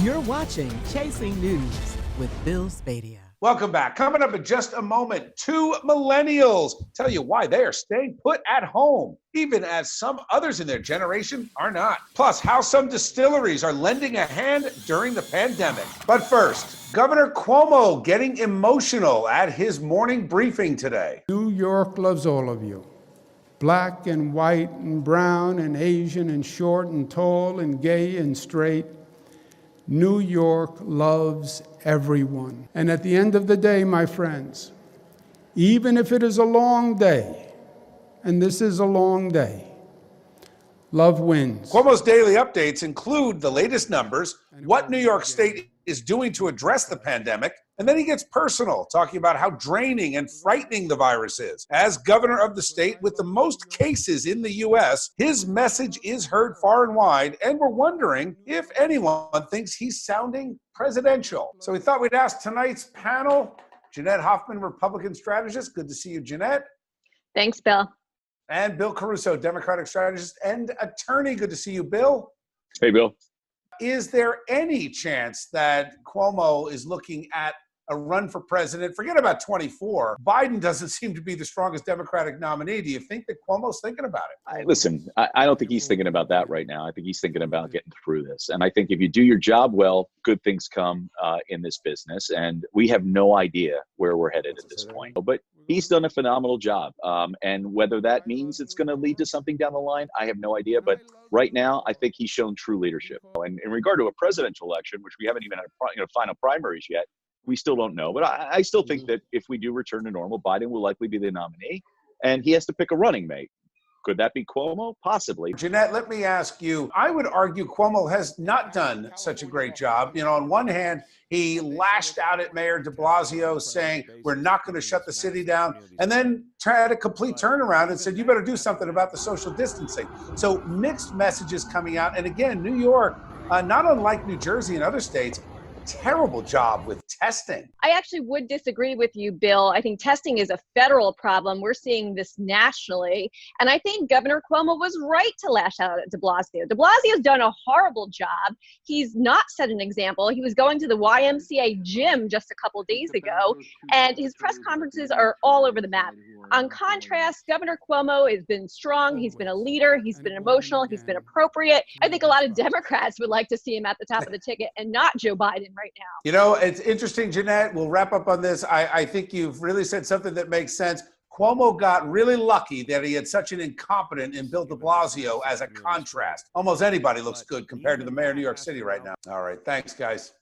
You're watching Chasing News with Bill Spadea. Welcome back. Coming up in just a moment, two millennials tell you why they are staying put at home, even as some others in their generation are not. Plus, how some distilleries are lending a hand during the pandemic. But first, Governor Cuomo getting emotional at his morning briefing today. New York loves all of you. Black and white and brown and Asian and short and tall and gay and straight. New York loves everyone. And at the end of the day, my friends, even if it is a long day, and this is a long day, love wins. Cuomo's daily updates include the latest numbers, what New York State is doing to address the pandemic, and then he gets personal, talking about how draining and frightening the virus is. As governor of the state with the most cases in the U.S., his message is heard far and wide, and we're wondering if anyone thinks he's sounding presidential. So we thought we'd ask tonight's panel, Jeanette Hoffman, Republican strategist. Good to see you, Jeanette. Thanks, Bill. And Bill Caruso, Democratic strategist and attorney. Good to see you, Bill. Hey, Bill. Is there any chance that Cuomo is looking at a run for president? Forget about 24. Biden doesn't seem to be the strongest Democratic nominee. Do you think that Cuomo's thinking about it? Listen, I don't think he's thinking about that right now. I think he's thinking about getting through this. And I think if you do your job well, good things come in this business. And we have no idea where we're headed at this point. But he's done a phenomenal job. And whether that means it's going to lead to something down the line, I have no idea. But right now, I think he's shown true leadership. And in regard to a presidential election, which we haven't even had final primaries yet, we still don't know. But I still think that if we do return to normal, Biden will likely be the nominee. And he has to pick a running mate. Could that be Cuomo? Possibly. Jeanette, let me ask you, I would argue Cuomo has not done such a great job. You know, on one hand, he lashed out at Mayor de Blasio saying, we're not going to shut the city down, and then had a complete turnaround and said, you better do something about the social distancing. So mixed messages coming out. And again, New York, not unlike New Jersey and other states, terrible job with testing. I actually would disagree with you, Bill. I think testing is a federal problem. We're seeing this nationally. And I think Governor Cuomo was right to lash out at de Blasio. De Blasio's done a horrible job. He's not set an example. He was going to the YMCA gym just a couple days ago, and his press conferences are all over the map. On contrast, Governor Cuomo has been strong. He's been a leader. He's been emotional. He's been appropriate. I think a lot of Democrats would like to see him at the top of the ticket and not Joe Biden right now. You know, it's interesting, Jeanette. We'll wrap up on this. I think you've really said something that makes sense. Cuomo got really lucky that he had such an incompetent in Bill de Blasio as a contrast. Almost anybody looks good compared to the mayor of New York City right now. All right. Thanks, guys.